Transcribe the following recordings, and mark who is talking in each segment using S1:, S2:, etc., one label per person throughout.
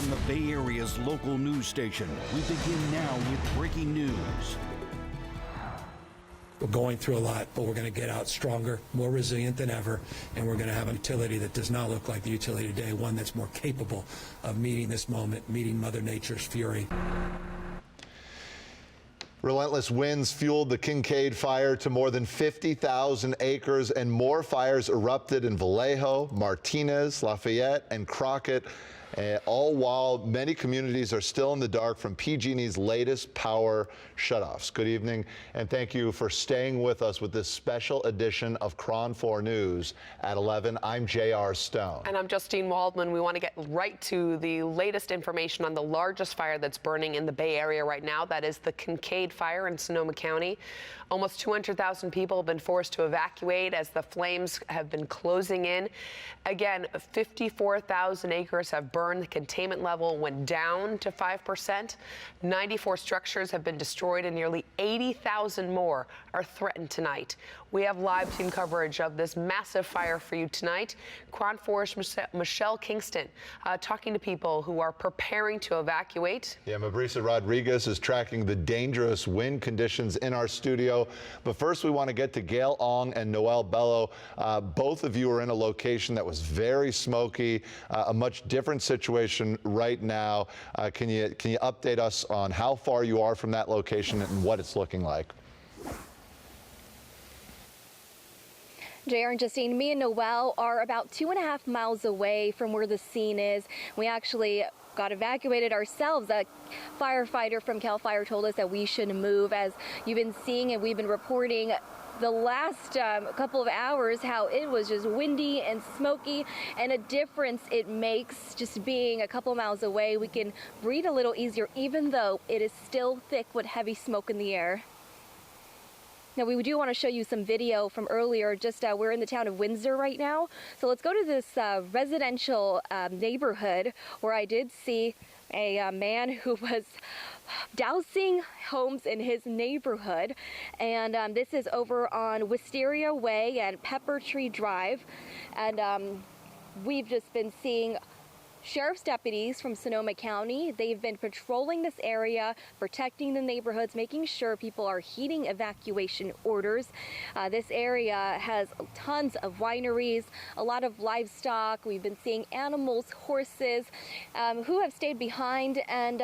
S1: on the Bay Area's local news station. We begin now with breaking news.
S2: We're going through a lot, but we're going to get out stronger, more resilient than ever, and we're going to have a utility that does not look like the utility today, one that's more capable of meeting this moment, meeting Mother Nature's fury.
S3: Relentless winds fueled the Kincade Fire to more than 50,000 acres, and more fires erupted in Vallejo, Martinez, Lafayette, and Crockett, all while many communities are still in the dark from PG&E's latest power shutoffs. Good evening, and thank you for staying with us with this special edition of KRON4 News at 11. I'm J.R. Stone.
S4: And I'm Justine Waldman. We want to get right to the latest information on the largest fire that's burning in the Bay Area right now. That is the Kincade Fire in Sonoma County. Almost 200,000 people have been forced to evacuate as the flames have been closing in. Again, 54,000 acres have burned. The containment level went down to 5%. 94 structures have been destroyed, and nearly 80,000 more are threatened tonight. We have live team coverage of this massive fire for you tonight. KRON4's Michelle Kingston talking to people who are preparing to evacuate.
S3: Yeah, Mabrisa Rodriguez is tracking the dangerous wind conditions in our studio. But first, we want to get to Gail Ong and Noel Bello. Both of you are in a location that was very smoky, a much different situation right now. Can you update us on how far you are from that location and what it's looking like?
S5: JR and Justine, me and Noel are about 2.5 miles away from where the scene is. We actually got evacuated ourselves. A firefighter from CAL FIRE told us that we should move. As you've been seeing and we've been reporting the last couple of hours, how it was just windy and smoky, and a difference it makes just being a couple miles away. We can breathe a little easier, even though it is still thick with heavy smoke in the air. Now, we do want to show you some video from earlier. We're in the town of Windsor right now. So let's go to this residential neighborhood where I did see a man who was dousing homes in his neighborhood. And this is over on Wisteria Way and Pepper Tree Drive. And we've just been seeing sheriff's deputies from Sonoma County. They've been patrolling this area, protecting the neighborhoods, making sure people are heeding evacuation orders. This area has tons of wineries, a lot of livestock. We've been seeing animals, horses, who have stayed behind, and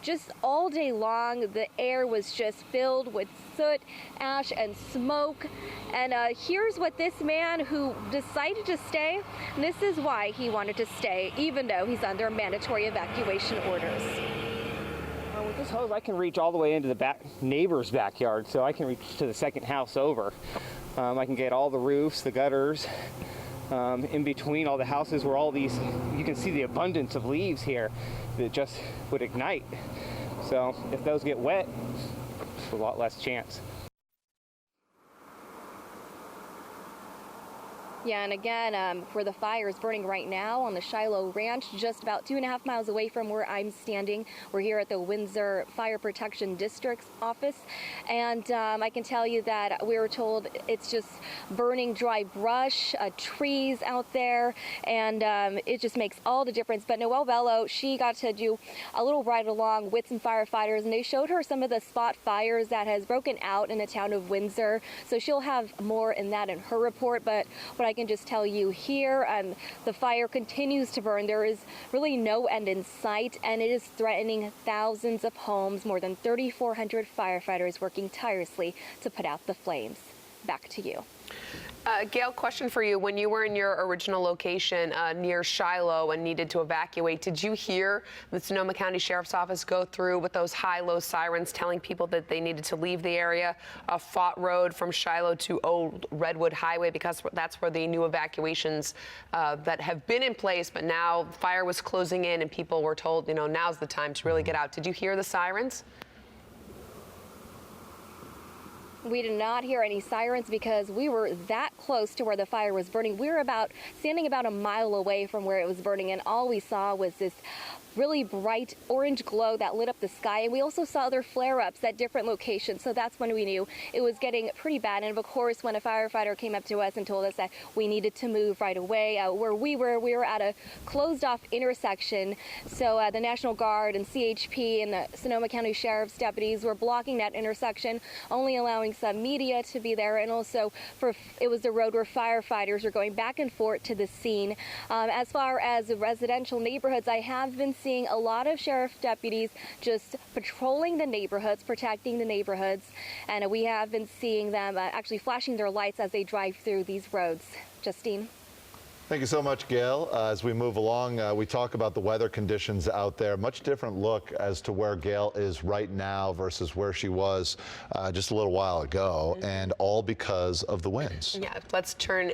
S5: just all day long, the air was just filled with soot, ash, and smoke. And here's what this man who decided to stay, and this is why he wanted to stay, even though he's under mandatory evacuation orders.
S6: With this hose, I can reach all the way into the neighbor's backyard, so I can reach to the second house over. I can get all the roofs, the gutters, in between all the houses where all these, you can see the abundance of leaves here that just would ignite. So if those get wet, there's a lot less chance.
S5: Yeah, and again, where the fire is burning right now on the Shiloh Ranch, just about 2.5 miles away from where I'm standing. We're here at the Windsor Fire Protection District's office, and I can tell you that we were told it's just burning dry brush, trees out there, and it just makes all the difference. But Noel Bello, she got to do a little ride along with some firefighters, and they showed her some of the spot fires that has broken out in the town of Windsor. So she'll have more in that in her report, but what I can just tell you here, the fire continues to burn. There is really no end in sight, and it is threatening thousands of homes. More than 3,400 firefighters working tirelessly to put out the flames. Back to you.
S4: Gail, question for you. When you were in your original location near Shiloh and needed to evacuate, did you hear the Sonoma County Sheriff's Office go through with those high-low sirens telling people that they needed to leave the area, Fott Road from Shiloh to Old Redwood Highway, because that's where the new evacuations that have been in place, but now fire was closing in and people were told, you know, now's the time to really get out. Did you hear the sirens?
S5: We did not hear any sirens because we were that close to where the fire was burning. We were standing about a mile away from where it was burning, and all we saw was this really bright orange glow that lit up the sky. And we also saw other flare-ups at different locations. So that's when we knew it was getting pretty bad. And of course, when a firefighter came up to us and told us that we needed to move right away, where we were at a closed off intersection. So the National Guard and CHP and the Sonoma County Sheriff's deputies were blocking that intersection, only allowing some media to be there. And also it was the road where firefighters were going back and forth to the scene. As far as the residential neighborhoods, I have been seeing a lot of sheriff deputies just patrolling the neighborhoods, protecting the neighborhoods, and we have been seeing them actually flashing their lights as they drive through these roads. Justine.
S3: Thank you so much, Gail. As we move along, we talk about the weather conditions out there. Much different look as to where Gail is right now versus where she was just a little while ago, and all because of the winds.
S4: Yeah, let's turn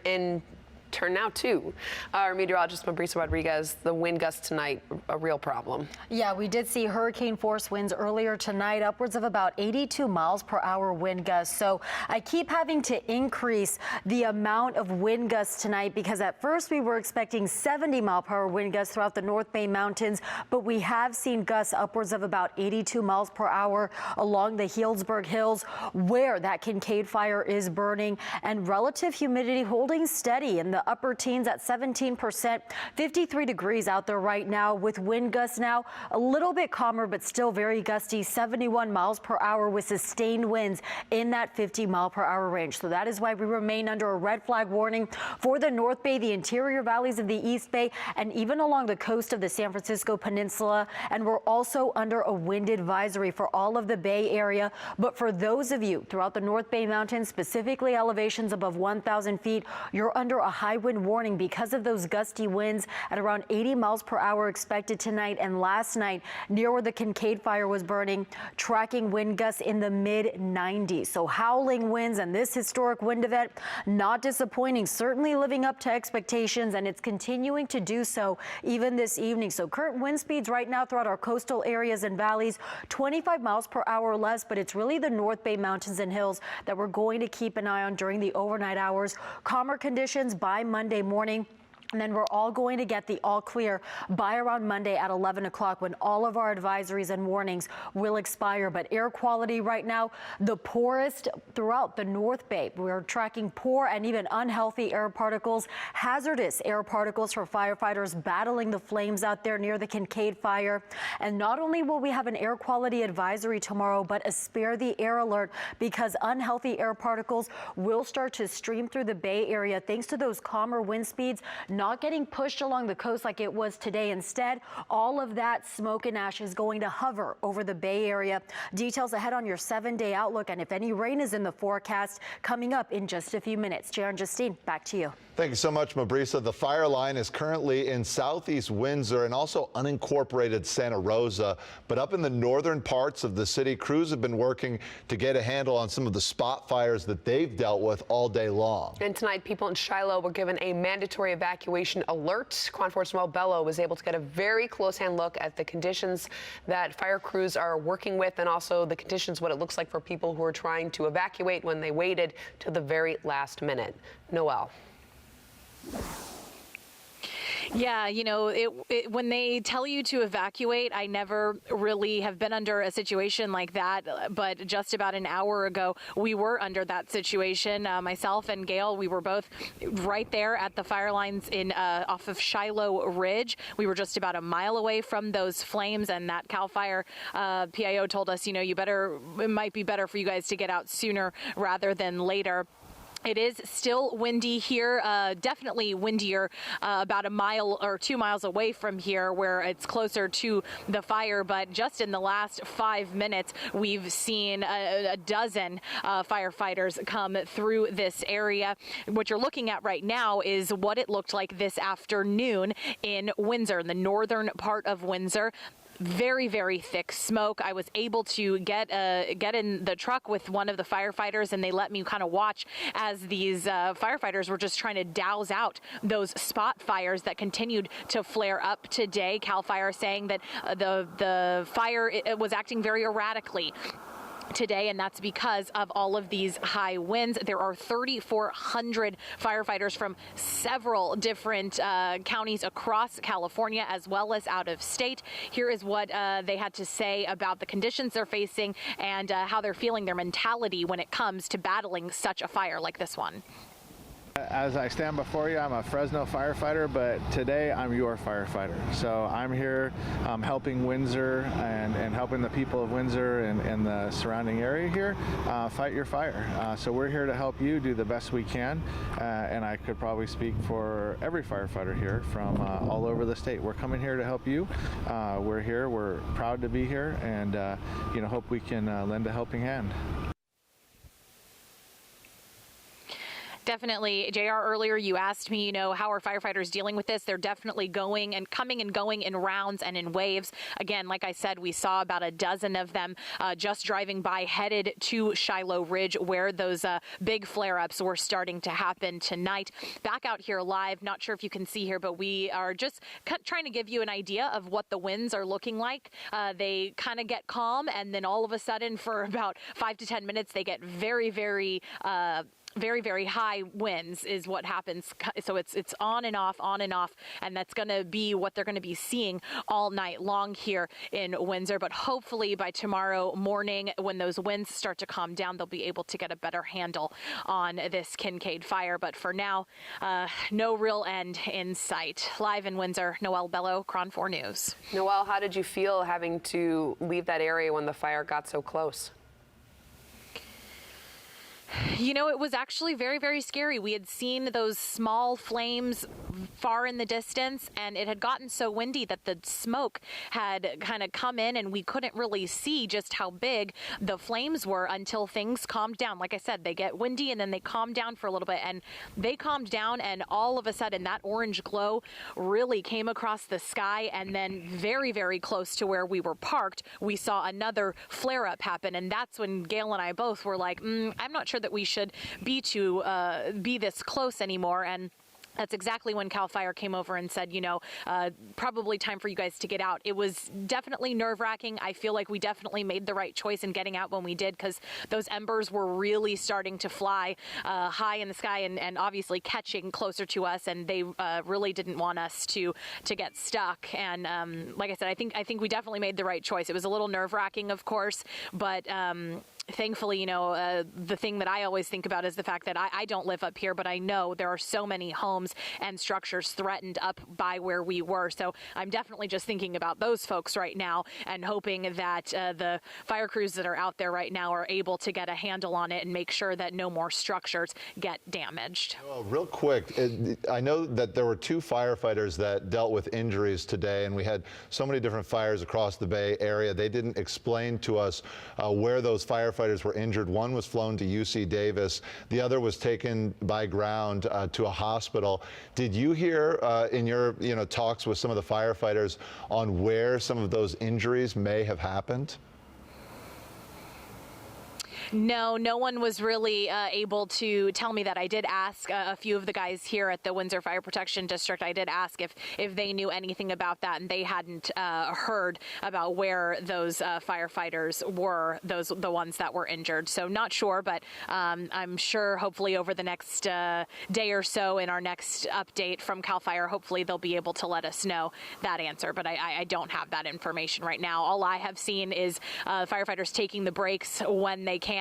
S4: now to our meteorologist, Mabrisa Rodriguez. The wind gusts tonight, a real problem.
S7: Yeah, we did see hurricane force winds earlier tonight, upwards of about 82 miles per hour wind gusts. So I keep having to increase the amount of wind gusts tonight because at first we were expecting 70 mile per hour wind gusts throughout the North Bay Mountains, but we have seen gusts upwards of about 82 miles per hour along the Healdsburg Hills where that Kincade Fire is burning, and relative humidity holding steady in the upper teens at 17%, 53 degrees out there right now with wind gusts now a little bit calmer, but still very gusty, 71 miles per hour with sustained winds in that 50 mile per hour range. So that is why we remain under a red flag warning for the North Bay, the interior valleys of the East Bay, and even along the coast of the San Francisco Peninsula. And we're also under a wind advisory for all of the Bay Area. But for those of you throughout the North Bay Mountains, specifically elevations above 1,000 feet, you're under a high wind warning because of those gusty winds at around 80 miles per hour expected tonight and last night near where the Kincade Fire was burning, tracking wind gusts in the mid-90s. So howling winds and this historic wind event, not disappointing, certainly living up to expectations, and it's continuing to do so even this evening. So current wind speeds right now throughout our coastal areas and valleys, 25 miles per hour or less, but it's really the North Bay Mountains and hills that we're going to keep an eye on during the overnight hours. Calmer conditions by Monday morning. And then we're all going to get the all clear by around Monday at 11 o'clock when all of our advisories and warnings will expire. But air quality right now, the poorest throughout the North Bay. We're tracking poor and even unhealthy air particles, hazardous air particles for firefighters battling the flames out there near the Kincade Fire. And not only will we have an air quality advisory tomorrow, but a spare the air alert because unhealthy air particles will start to stream through the Bay Area thanks to those calmer wind speeds, not getting pushed along the coast like it was today. Instead, all of that smoke and ash is going to hover over the Bay Area. Details ahead on your 7-day outlook, and if any rain is in the forecast, coming up in just a few minutes. JR and Justine, back to you.
S3: Thank you so much, Mabrisa. The fire line is currently in southeast Windsor and also unincorporated Santa Rosa. But up in the northern parts of the city, crews have been working to get a handle on some of the spot fires that they've dealt with all day long.
S4: And tonight, people in Shiloh were given a mandatory evacuation alert. KRON4's Noel Bello was able to get a very close-hand look at the conditions that fire crews are working with, and also the conditions, what it looks like for people who are trying to evacuate when they waited to the very last minute. Noel.
S8: Yeah, you know, when they tell you to evacuate, I never really have been under a situation like that. But just about an hour ago, we were under that situation. Myself and Gail, we were both right there at the fire lines off of Shiloh Ridge. We were just about a mile away from those flames, and that CAL FIRE PIO told us, you know, it might be better for you guys to get out sooner rather than later. It is still windy here, definitely windier about a mile or 2 miles away from here where it's closer to the fire. But just in the last 5 minutes, we've seen a dozen firefighters come through this area. What you're looking at right now is what it looked like this afternoon in Windsor, in the northern part of Windsor. Very, very thick smoke. I was able to get in the truck with one of the firefighters, and they let me kind of watch as these firefighters were just trying to douse out those spot fires that continued to flare up today. CAL FIRE saying that the fire it was acting very erratically. today, and that's because of all of these high winds. There are 3,400 firefighters from several different counties across California as well as out of state. Here is what they had to say about the conditions they're facing and how they're feeling, their mentality when it comes to battling such a fire like this one.
S9: As I stand before you, I'm a Fresno firefighter, but today I'm your firefighter. So I'm here helping Windsor and helping the people of Windsor and the surrounding area here fight your fire. So we're here to help you do the best we can, and I could probably speak for every firefighter here from all over the state. We're coming here to help you. We're here, we're proud to be here, and hope we can lend a helping hand.
S8: Definitely. JR, earlier you asked me, how are firefighters dealing with this? They're definitely coming and going in rounds and in waves. Again, like I said, we saw about a dozen of them just driving by, headed to Shiloh Ridge, where those big flare-ups were starting to happen tonight. Back out here live, not sure if you can see here, but we are just trying to give you an idea of what the winds are looking like. They kind of get calm, and then all of a sudden, for about 5 to 10 minutes, they get very, very high winds is what happens. So it's on and off, and that's going to be what they're going to be seeing all night long here in Windsor. But hopefully by tomorrow morning, when those winds start to calm down, they'll be able to get a better handle on this Kincade fire. But for now, no real end in sight. Live in Windsor, Noelle Bello, KRON4 News.
S4: Noelle, how did you feel having to leave that area when the fire got so close?
S8: It was actually very, very scary. We had seen those small flames far in the distance, and it had gotten so windy that the smoke had kind of come in, and we couldn't really see just how big the flames were until things calmed down. Like I said, they get windy and then they calm down for a little bit, and they calmed down, and all of a sudden that orange glow really came across the sky, and then very, very close to where we were parked, we saw another flare-up happen, and that's when Gail and I both were like, I'm not sure that we should be this close anymore. And that's exactly when CAL FIRE came over and said, probably time for you guys to get out. It was definitely nerve-wracking. I feel like we definitely made the right choice in getting out when we did, because those embers were really starting to fly high in the sky and obviously catching closer to us, and they really didn't want us to get stuck. And like I said, I think we definitely made the right choice. It was a little nerve-wracking, of course, but thankfully, the thing that I always think about is the fact that I don't live up here, but I know there are so many homes and structures threatened up by where we were. So I'm definitely just thinking about those folks right now and hoping that the fire crews that are out there right now are able to get a handle on it and make sure that no more structures get damaged.
S3: Well, real quick, I know that there were 2 firefighters that dealt with injuries today, and we had so many different fires across the Bay Area. They didn't explain to us where those firefighters were injured. One was flown to UC Davis. The other was taken by ground to a hospital. Did you hear in your talks with some of the firefighters on where some of those injuries may have happened?
S8: No one was really able to tell me that. I did ask a few of the guys here at the Windsor Fire Protection District. I did ask if they knew anything about that, and they hadn't heard about where those firefighters were, the ones that were injured. So not sure, but I'm sure hopefully over the next day or so in our next update from CAL FIRE, hopefully they'll be able to let us know that answer. But I don't have that information right now. All I have seen is firefighters taking the breaks when they can,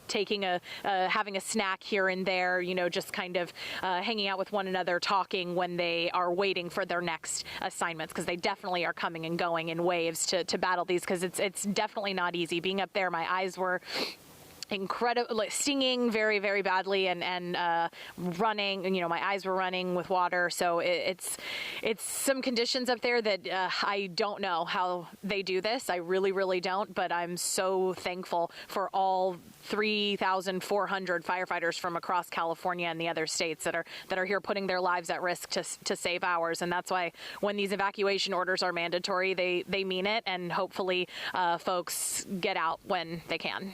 S8: taking having a snack here and there, just kind of hanging out with one another, talking when they are waiting for their next assignments, because they definitely are coming and going in waves to battle these, because it's definitely not easy. Being up there, my eyes were incredible, stinging very, very badly, and running, my eyes were running with water. So it's some conditions up there that I don't know how they do this. I really, really don't, but I'm so thankful for all 3,400 firefighters from across California and the other states that are here putting their lives at risk to save ours. And that's why when these evacuation orders are mandatory, they mean it, and hopefully folks get out when they can.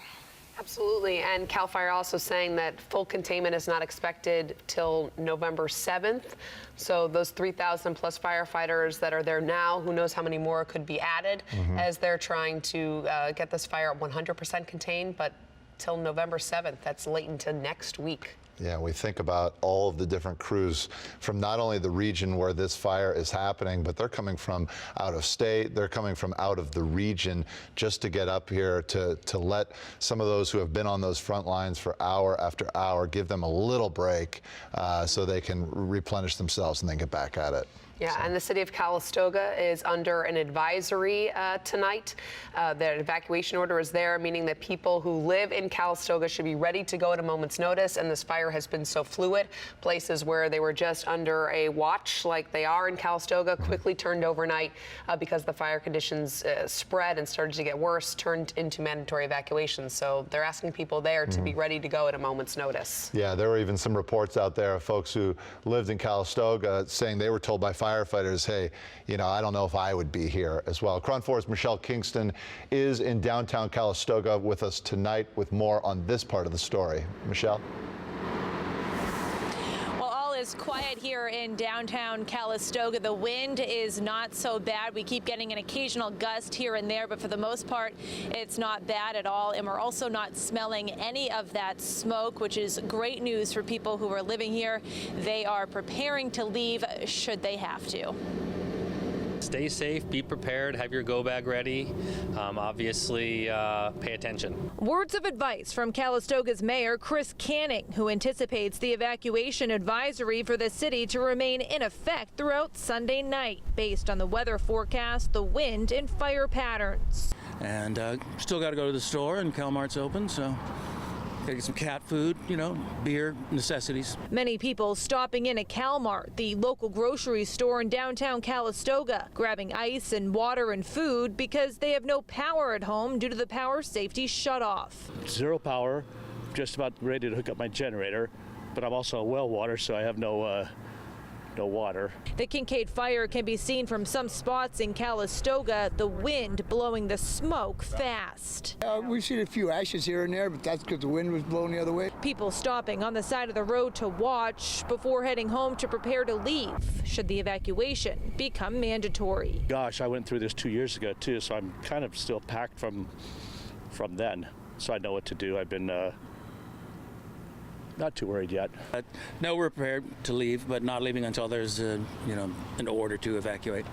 S4: Absolutely, and CAL FIRE also saying that full containment is not expected till November 7th. So those 3,000 plus firefighters that are there now, who knows how many more could be added as they're trying to get this fire 100% contained, but till November 7th, that's late into next week.
S3: Yeah, we think about all of the different crews from not only the region where this fire is happening, but they're coming from out of state, they're coming from out of the region just to get up here to let some of those who have been on those front lines for hour after hour, give them a little break so they can replenish themselves and then get back at it.
S4: Yeah, and the city of Calistoga is under an advisory tonight. The evacuation order is there, meaning that people who live in Calistoga should be ready to go at a moment's notice. And this fire has been so fluid. Places where they were just under a watch, like they are in Calistoga, quickly turned overnight because the fire conditions spread and started to get worse, turned into mandatory evacuations. So they're asking people there to be ready to go at a moment's notice.
S3: Yeah, there were even some reports out there of folks who lived in Calistoga saying they were told by firefighters, hey, you know, I don't know if I would be here as well. KRON4's Michelle Kingston is in downtown Calistoga with us tonight with more on this part of the story. Michelle?
S10: Is quiet here in downtown Calistoga. The wind is not so bad. We keep getting an occasional gust here and there, but for the most part, it's not bad at all. And we're also not smelling any of that smoke, which is great news for people who are living here. They are preparing to leave should they have to.
S11: Stay safe, be prepared, have your go bag ready. Obviously, pay attention.
S10: Words of advice from Calistoga's mayor, Chris Canning, who anticipates the evacuation advisory for the city to remain in effect throughout Sunday night, based on the weather forecast, the wind, and fire patterns.
S12: And still got to go to the store, and Calmart's open, so gotta get some cat food, you know, beer, necessities.
S10: Many people stopping in at Calmart, the local grocery store in downtown Calistoga, grabbing ice and water and food because they have no power at home due to the power safety shutoff.
S13: Zero power, just about ready to hook up my generator, but I'm also a well water, so I have no water.
S10: The Kincade Fire can be seen from some spots in Calistoga, the wind blowing the smoke fast.
S14: We've seen a few ashes here and there, but that's because the wind was blowing the other way.
S10: People stopping on the side of the road to watch before heading home to prepare to leave, should the evacuation become mandatory.
S13: Gosh, I went through this 2 years ago too, so I'm kind of still packed from then, so I know what to do. I've been not too worried yet.
S12: No, we're prepared to leave, but not leaving until there's an order to evacuate.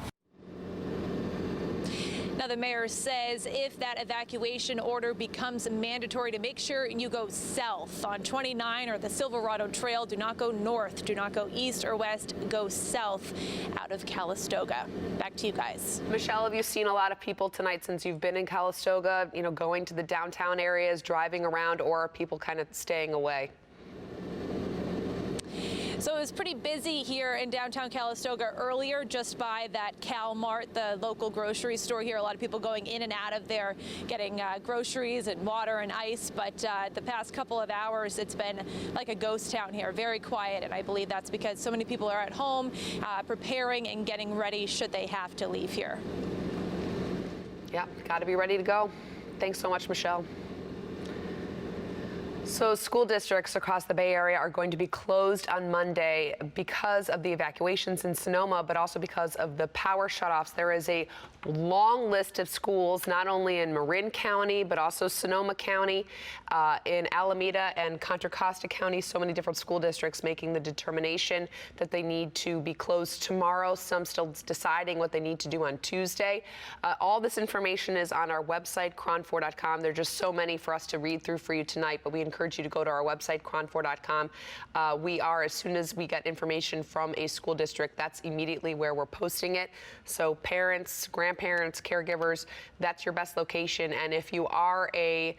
S10: Now, the mayor says if that evacuation order becomes mandatory, to make sure you go south on 29 or the Silverado Trail. Do not go north, do not go east or west, go south out of Calistoga. Back to you guys.
S4: Michelle, have you seen a lot of people tonight since you've been in Calistoga, going to the downtown areas, driving around, or are people kind of staying away?
S10: So it was pretty busy here in downtown Calistoga earlier, just by that Calmart, the local grocery store here. A lot of people going in and out of there, getting groceries and water and ice. But the past couple of hours, it's been like a ghost town here, very quiet. And I believe that's because so many people are at home preparing and getting ready should they have to leave here.
S4: Yeah, got to be ready to go. Thanks so much, Michelle. So school districts across the Bay Area are going to be closed on Monday because of the evacuations in Sonoma, but also because of the power shutoffs. There is a long list of schools, not only in Marin County, but also Sonoma County, in Alameda and Contra Costa County. So many different school districts making the determination that they need to be closed tomorrow. Some still deciding what they need to do on Tuesday. All this information is on our website, KRON4.com. There are just so many for us to read through for you tonight, but we encourage you to go to our website, KRON4.com. We are, as soon as we get information from a school district, that's immediately where we're posting it. So parents, grandparents, caregivers, that's your best location. And if you are a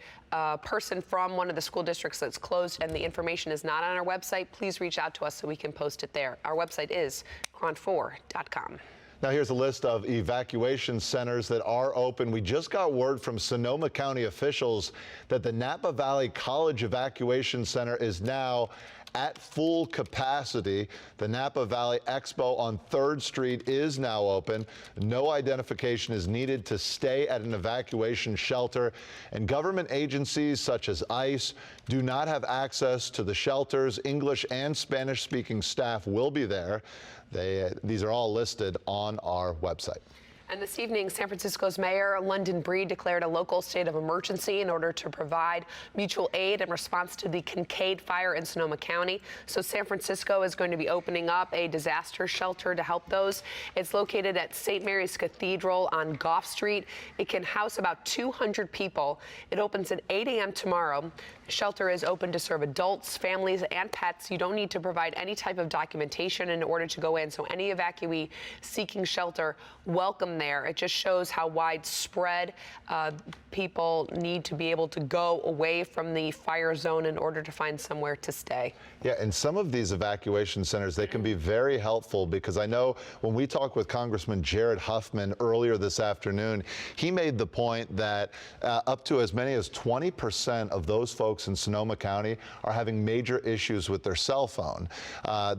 S4: person from one of the school districts that's closed and the information is not on our website, please reach out to us so we can post it there. Our website is KRON4.com.
S3: Now here's a list of evacuation centers that are open. We just got word from Sonoma County officials that the Napa Valley College Evacuation Center is now at full capacity. The Napa Valley Expo on 3rd Street is now open. No identification is needed to stay at an evacuation shelter, and government agencies such as ICE do not have access to the shelters. English and Spanish-speaking staff will be there. These are all listed on our website.
S4: And this evening, San Francisco's Mayor London Breed declared a local state of emergency in order to provide mutual aid in response to the Kincade Fire in Sonoma County. So San Francisco is going to be opening up a disaster shelter to help those. It's located at St. Mary's Cathedral on Gough Street. It can house about 200 people. It opens at 8 a.m. tomorrow. The shelter is open to serve adults, families, and pets. You don't need to provide any type of documentation in order to go in. So any evacuee seeking shelter, welcome there. It just shows how widespread people need to be able to go away from the fire zone in order to find somewhere to stay.
S3: Yeah, and some of these evacuation centers, they can be very helpful, because I know when we talked with Congressman Jared Huffman earlier this afternoon, he made the point that up to as many as 20% of those folks in Sonoma County are having major issues with their cell phone,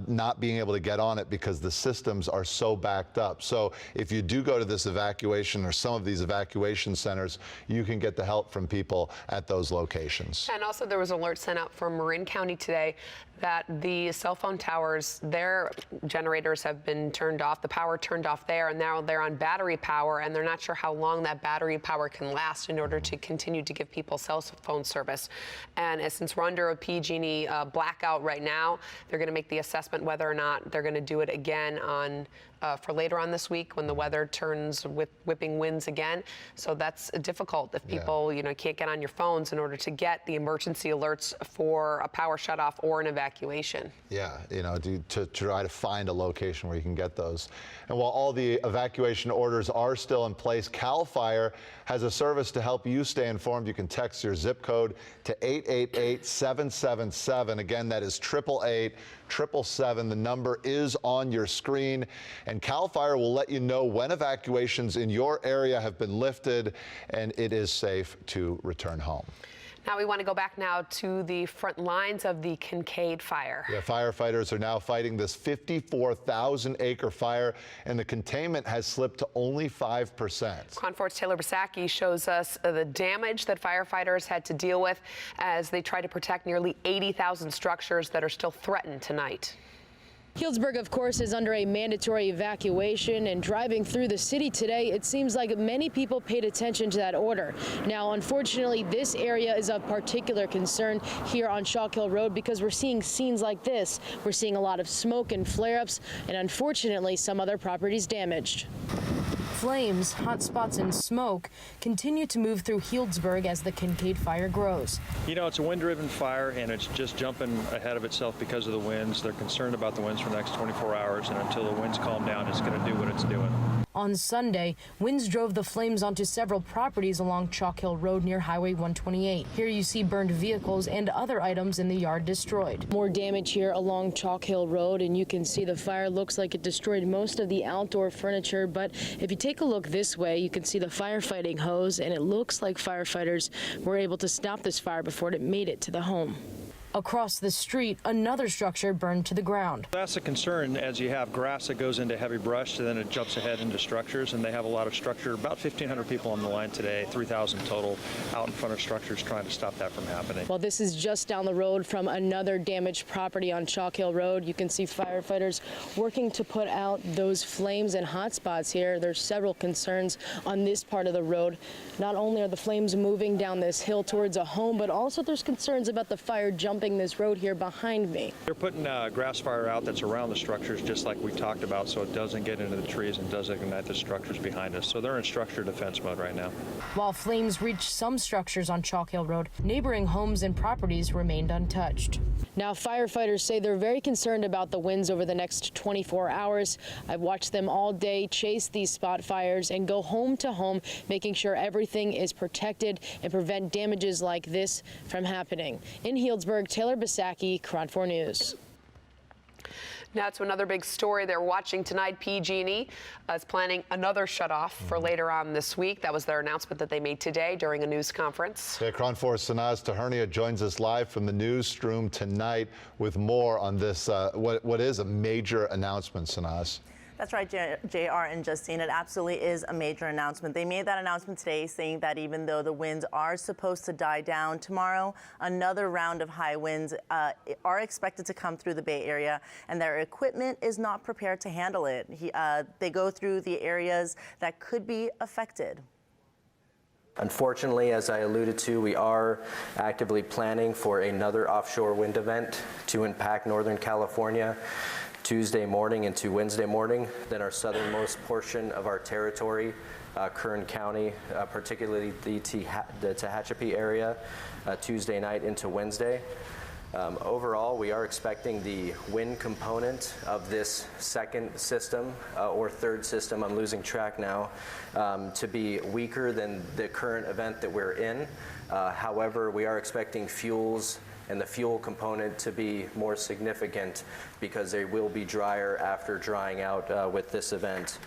S3: not being able to get on it because the systems are so backed up. So if you do go to this evacuation or some of these evacuation centers, you can get the help from people at those locations.
S4: And also there was an alert sent out from Marin County today that the cell phone towers, their generators have been turned off, the power turned off there, and now they're on battery power, and they're not sure how long that battery power can last in order to continue to give people cell phone service. And since we're under a PG&E blackout right now, they're going to make the assessment whether or not they're going to do it again on for later on this week when the weather turns with whipping winds again. So that's difficult if people, can't get on your phones in order to get the emergency alerts for a power shutoff or an evacuation.
S3: Yeah, to try to find a location where you can get those. And while all the evacuation orders are still in place, CAL FIRE has a service to help you stay informed. You can text your zip code to 888-777. Again, that is 888-777. The number is on your screen. And CAL FIRE will let you know when evacuations in your area have been lifted and it is safe to return home.
S4: Now we want to go back now to the front lines of the Kincade Fire.
S3: Yeah, firefighters are now fighting this 54,000-acre fire, and the containment has slipped to only 5%.
S4: KRON4's Taylor Bisacki shows us the damage that firefighters had to deal with as they try to protect nearly 80,000 structures that are still threatened tonight.
S15: Healdsburg, of course, is under a mandatory evacuation, and driving through the city today, it seems like many people paid attention to that order. Now, unfortunately, this area is of particular concern here on Chalk Hill Road because we're seeing scenes like this. We're seeing a lot of smoke and flare-ups, and unfortunately, some other properties damaged. Flames, hot spots, and smoke continue to move through Healdsburg as the Kincade Fire grows.
S16: It's a wind-driven fire, and it's just jumping ahead of itself because of the winds. They're concerned about the winds for the next 24 hours, and until the winds calm down, it's going to do what it's doing.
S15: On Sunday, winds drove the flames onto several properties along Chalk Hill Road near Highway 128. Here you see burned vehicles and other items in the yard destroyed. More damage here along Chalk Hill Road, and you can see the fire looks like it destroyed most of the outdoor furniture, but if you take a look this way, you can see the firefighting hose, and it looks like firefighters were able to stop this fire before it made it to the home. Across the street, another structure burned to the ground.
S16: That's a concern as you have grass that goes into heavy brush, and then it jumps ahead into structures, and they have a lot of structure. About 1,500 people on the line today, 3,000 total out in front of structures trying to stop that from happening.
S15: Well, this is just down the road from another damaged property on Chalk Hill Road. You can see firefighters working to put out those flames and hot spots here. There's several concerns on this part of the road. Not only are the flames moving down this hill towards a home, but also there's concerns about the fire jumping this road here behind me.
S16: They're putting grass fire out that's around the structures, just like we talked about, so it doesn't get into the trees and doesn't ignite the structures behind us. So they're in structure defense mode right now.
S15: While flames reached some structures on Chalk Hill Road, neighboring homes and properties remained untouched. Now, firefighters say they're very concerned about the winds over the next 24 hours. I've watched them all day chase these spot fires and go home to home, making sure everything is protected and prevent damages like this from happening. In Healdsburg, Taylor Bisacki, KRON4 News.
S4: Now to another big story they're watching tonight. PG&E is planning another shutoff for later on this week. That was their announcement that they made today during a news conference.
S3: KRON4's Sanaz Tahernia joins us live from the newsroom tonight with more on this, what is a major announcement, Sanaz.
S17: That's right, JR and Justine. It absolutely is a major announcement. They made that announcement today saying that even though the winds are supposed to die down tomorrow, another round of high winds are expected to come through the Bay Area, and their equipment is not prepared to handle it. They go through the areas that could be affected.
S18: Unfortunately, as I alluded to, we are actively planning for another offshore wind event to impact Northern California Tuesday morning into Wednesday morning. Then our southernmost portion of our territory, Kern County, particularly the Tehachapi area, Tuesday night into Wednesday. Overall, we are expecting the wind component of this second system or third system, I'm losing track now, to be weaker than the current event that we're in. However, we are expecting fuels and the fuel component to be more significant because they will be drier after drying out with this event.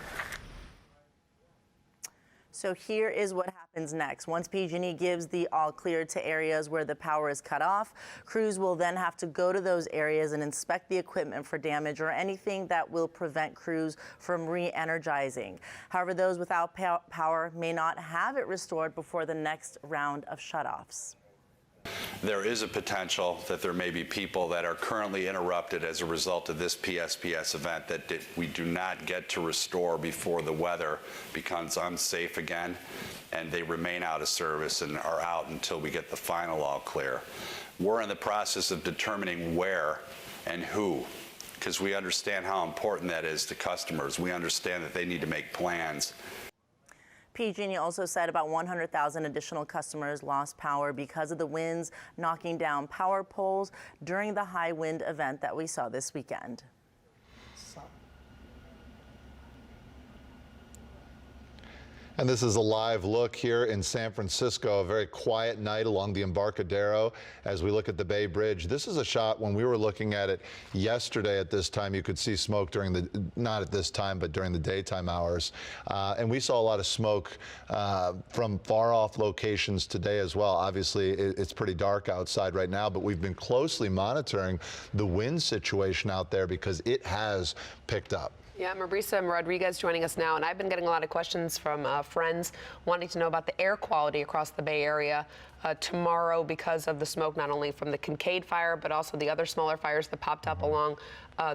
S17: So here is what happens next. Once PG&E gives the all clear to areas where the power is cut off, crews will then have to go to those areas and inspect the equipment for damage or anything that will prevent crews from re-energizing. However, those without power may not have it restored before the next round of shutoffs.
S19: There is a potential that there may be people that are currently interrupted as a result of this PSPS event that we do not get to restore before the weather becomes unsafe again, and they remain out of service and are out until we get the final all clear. We're in the process of determining where and who, because we understand how important that is to customers. We understand that they need to make plans.
S17: PG&E also said about 100,000 additional customers lost power because of the winds knocking down power poles during the high wind event that we saw this weekend.
S3: And this is a live look here in San Francisco, a very quiet night along the Embarcadero as we look at the Bay Bridge. This is a shot when we were looking at it yesterday at this time. You could see smoke during the, not at this time, but during the daytime hours. And we saw a lot of smoke from far off locations today as well. Obviously, it's pretty dark outside right now, but we've been closely monitoring the wind situation out there because it has picked up.
S4: Yeah, Mabrisa Rodriguez joining us now, and I've been getting a lot of questions from friends wanting to know about the air quality across the Bay Area tomorrow because of the smoke, not only from the Kincade Fire, but also the other smaller fires that popped up along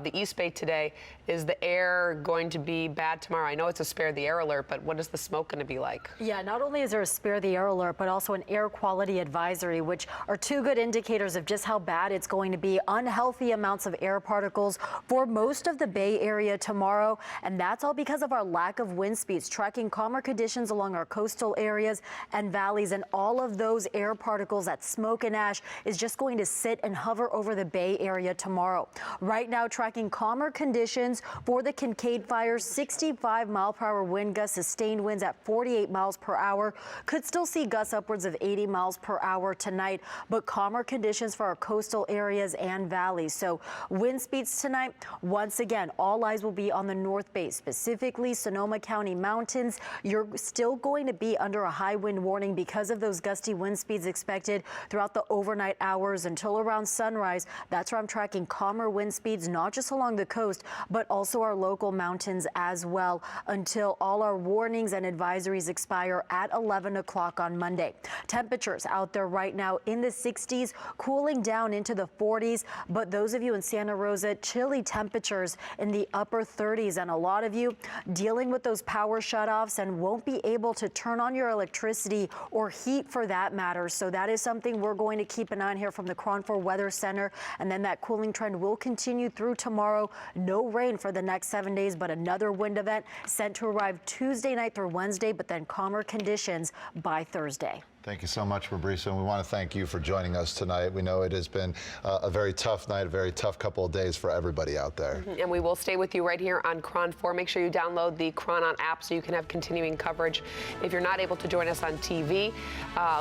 S4: the East Bay today. Is the air going to be bad tomorrow? I know it's a spare the air alert, but what is the smoke going to be like?
S7: Yeah, not only is there a spare the air alert, but also an air quality advisory, which are two good indicators of just how bad it's going to be. Unhealthy amounts of air particles for most of the Bay Area tomorrow, and that's all because of our lack of wind speeds, tracking calmer conditions along our coastal areas and valleys, and all of those air particles, that smoke and ash, is just going to sit and hover over the Bay Area tomorrow. Right now, tracking calmer conditions for the Kincade Fire, 65-mile-per-hour wind gusts, sustained winds at 48 miles per hour. Could still see gusts upwards of 80 miles per hour tonight, but calmer conditions for our coastal areas and valleys. So wind speeds tonight, once again, all eyes will be on the North Bay, specifically Sonoma County mountains. You're still going to be under a high wind warning because of those gusty wind speeds expected throughout the overnight hours until around sunrise. That's where I'm tracking calmer wind speeds, not just along the coast, but also our local mountains as well, until all our warnings and advisories expire at 11 o'clock on Monday. Temperatures out there right now in the 60s, cooling down into the 40s, but those of you in Santa Rosa, chilly temperatures in the upper 30s, and a lot of you dealing with those power shutoffs and won't be able to turn on your electricity or heat for that matter. So that is something we're going to keep an eye on here from the KRON4 Weather Center, and then that cooling trend will continue through tomorrow. No rain for the next 7 days, but another wind event set to arrive Tuesday night through Wednesday, but then calmer conditions by Thursday.
S3: Thank you so much, Mabrisa, and we want to thank you for joining us tonight. We know it has been a very tough night, a very tough couple of days for everybody out there.
S4: And we will stay with you right here on KRON4. Make sure you download the KRON4 app so you can have continuing coverage if you're not able to join us on TV.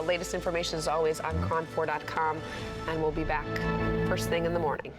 S4: Latest information is always on KRON4.com, and we'll be back first thing in the morning.